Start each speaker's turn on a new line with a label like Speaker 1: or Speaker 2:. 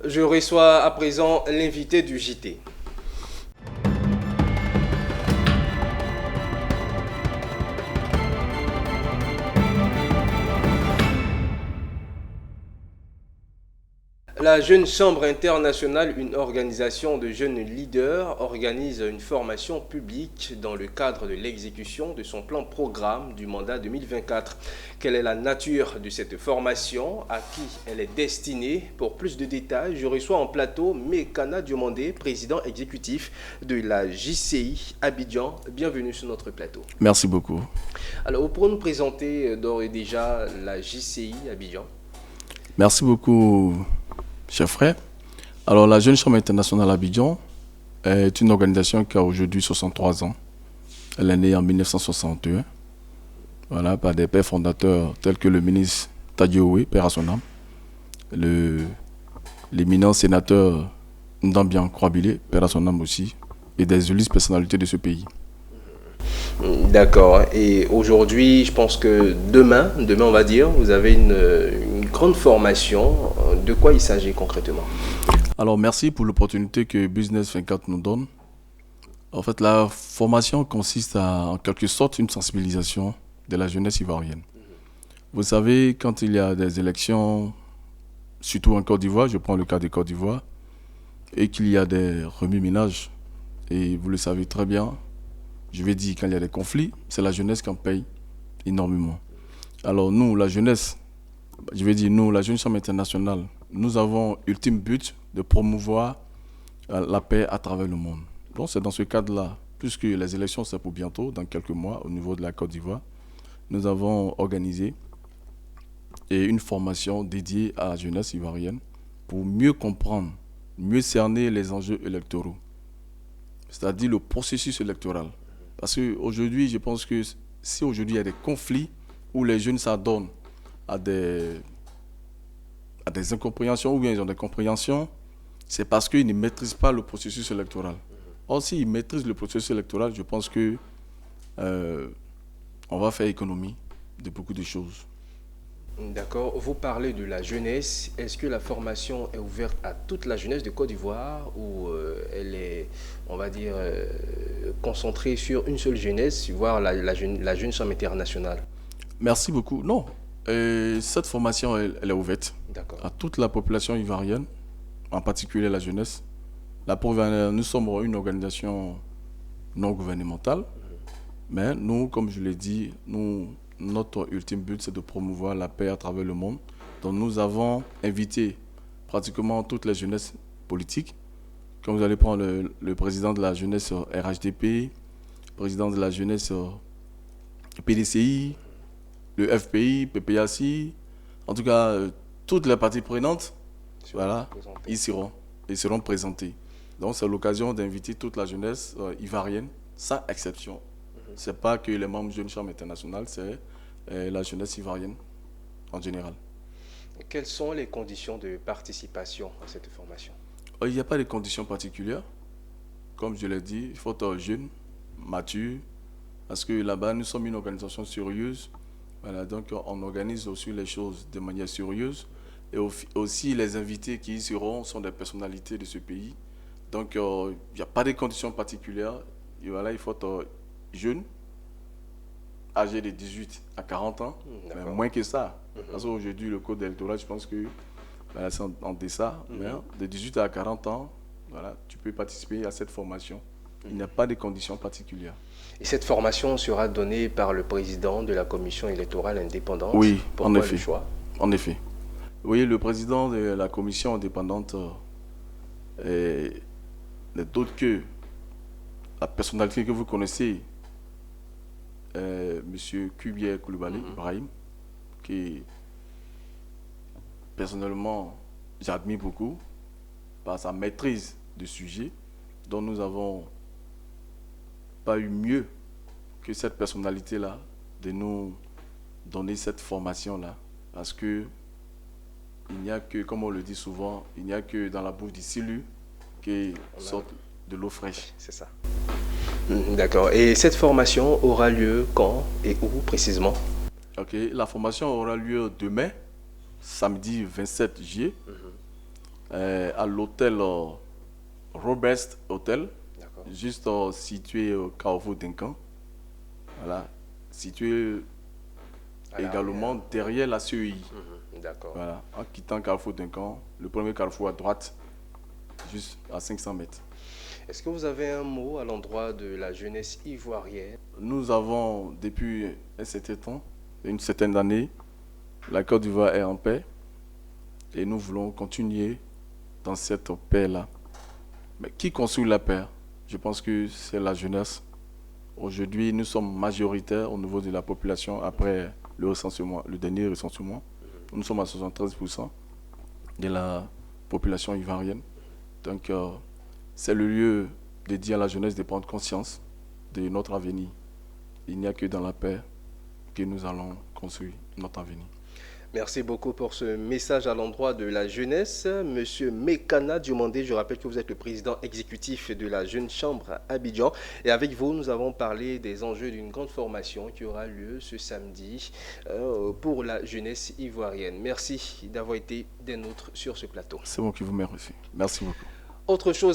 Speaker 1: Je reçois à présent l'invité du JT. La Jeune Chambre internationale, une organisation de jeunes leaders, organise une formation publique dans le cadre de l'exécution de son plan programme du mandat 2024. Quelle est la nature de cette formation? À qui elle est destinée? Pour plus de détails, je reçois en plateau Mekana Diomandé, président exécutif de la JCI Abidjan. Bienvenue sur notre plateau.
Speaker 2: Merci beaucoup.
Speaker 1: Alors, vous pourrez nous présenter d'ores et déjà la JCI Abidjan?
Speaker 2: Merci beaucoup, cher frère. Alors, la Jeune Chambre internationale Abidjan est une organisation qui a aujourd'hui 63 ans. Elle est née en 1961, voilà, par des pères fondateurs tels que le ministre Tadiowe, père à son âme, l'éminent sénateur Ndambian Kwabile, père à son âme aussi, et des illustres personnalités de ce pays.
Speaker 1: D'accord. Et aujourd'hui, je pense que demain on va dire, vous avez une grande formation. De quoi il s'agit concrètement?
Speaker 2: Alors, merci pour l'opportunité que Business 24 nous donne. En fait, la formation consiste en quelque sorte, une sensibilisation de la jeunesse ivoirienne. Vous savez, quand il y a des élections, surtout en Côte d'Ivoire, je prends le cas de Côte d'Ivoire, et qu'il y a des remue-ménages, et vous le savez très bien, je vais dire, quand il y a des conflits, c'est la jeunesse qui en paye énormément. Alors nous, la jeunesse, je vais dire nous, la Jeune Chambre internationale, nous avons ultime but de promouvoir la paix à travers le monde. Donc c'est dans ce cadre-là, puisque les élections c'est pour bientôt, dans quelques mois, au niveau de la Côte d'Ivoire, nous avons organisé une formation dédiée à la jeunesse ivoirienne pour mieux comprendre, mieux cerner les enjeux électoraux, c'est-à-dire le processus électoral. Parce qu'aujourd'hui, je pense que si aujourd'hui il y a des conflits où les jeunes s'adonnent à des incompréhensions ou bien ils ont des compréhensions, c'est parce qu'ils ne maîtrisent pas le processus électoral. Or, s'ils maîtrisent le processus électoral, je pense que on va faire économie de beaucoup de choses.
Speaker 1: D'accord. Vous parlez de la jeunesse. Est-ce que la formation est ouverte à toute la jeunesse de Côte d'Ivoire ou elle est, on va dire, concentrée sur une seule jeunesse, voire la jeune chambre internationale?
Speaker 2: Merci beaucoup. Non, cette formation, elle est ouverte à toute la population ivoirienne, en particulier la jeunesse. Nous sommes une organisation non gouvernementale, mais nous, comme je l'ai dit, notre ultime but, c'est de promouvoir la paix à travers le monde. Donc nous avons invité pratiquement toutes les jeunesses politiques. Comme vous allez prendre le président de la jeunesse RHDP, le président de la jeunesse PDCI, le FPI, PPACI, en tout cas, toutes les parties prenantes, voilà, ils seront présentés. Donc c'est l'occasion d'inviter toute la jeunesse ivoirienne, sans exception. Ce n'est pas que les membres de Jeune Chambre internationale, c'est la jeunesse ivoirienne en général.
Speaker 1: Quelles sont les conditions de participation à cette formation?
Speaker 2: Il n'y a pas de conditions particulières. Comme je l'ai dit, il faut être jeune, mature, parce que là-bas, nous sommes une organisation sérieuse. Voilà, donc on organise aussi les choses de manière sérieuse. Et aussi, les invités qui y seront sont des personnalités de ce pays. Donc, il n'y a pas de conditions particulières. Et voilà, il faut être jeune, âgé de 18 à 40 ans, mais moins que ça. Parce qu'aujourd'hui, le code électoral, je pense que voilà, c'est en deçà. Mais de 18 à 40 ans, voilà, tu peux participer à cette formation. Il n'y a pas de conditions particulières.
Speaker 1: Et cette formation sera donnée par le président de la commission électorale indépendante?
Speaker 2: Oui,
Speaker 1: pourquoi
Speaker 2: en effet.
Speaker 1: Le choix?
Speaker 2: En effet. Oui, le président de la commission indépendante n'est d'autre que la personnalité que vous connaissez, M. Kubier Koulibaly Ibrahim, qui personnellement j'admire beaucoup par sa maîtrise du sujet, dont nous n'avons pas eu mieux que cette personnalité-là de nous donner cette formation-là. Parce que il n'y a que, comme on le dit souvent, il n'y a que dans la bouche du silu qui sorte de l'eau fraîche.
Speaker 1: C'est ça. D'accord. Et cette formation aura lieu quand et où précisément?
Speaker 2: Ok, la formation aura lieu demain, samedi 27 juillet, à l'hôtel Robest Hotel,
Speaker 1: D'accord.
Speaker 2: juste situé au Carrefour d'Incan. Voilà, situé
Speaker 1: À
Speaker 2: également
Speaker 1: l'arrière.
Speaker 2: derrière la CEI.
Speaker 1: D'accord.
Speaker 2: Voilà, en quittant Carrefour Duncan, le premier carrefour à droite, juste à 500 mètres.
Speaker 1: Est-ce que vous avez un mot à l'endroit de la jeunesse ivoirienne?
Speaker 2: Nous avons, depuis un certain temps, une certaine année, la Côte d'Ivoire est en paix et nous voulons continuer dans cette paix-là. Mais qui construit la paix? Je pense que c'est la jeunesse. Aujourd'hui, nous sommes majoritaires au niveau de la population après le recensement, le dernier recensement. Nous sommes à 73% de la population ivoirienne. Donc, c'est le lieu de dire à la jeunesse de prendre conscience de notre avenir. Il n'y a que dans la paix que nous allons construire notre avenir.
Speaker 1: Merci beaucoup pour ce message à l'endroit de la jeunesse. Monsieur Mekana Diomandé, je rappelle que vous êtes le président exécutif de la Jeune Chambre à Abidjan. Et avec vous, nous avons parlé des enjeux d'une grande formation qui aura lieu ce samedi pour la jeunesse ivoirienne. Merci d'avoir été des nôtres sur ce plateau.
Speaker 2: C'est moi qui vous remercie. Merci beaucoup.
Speaker 1: Autre chose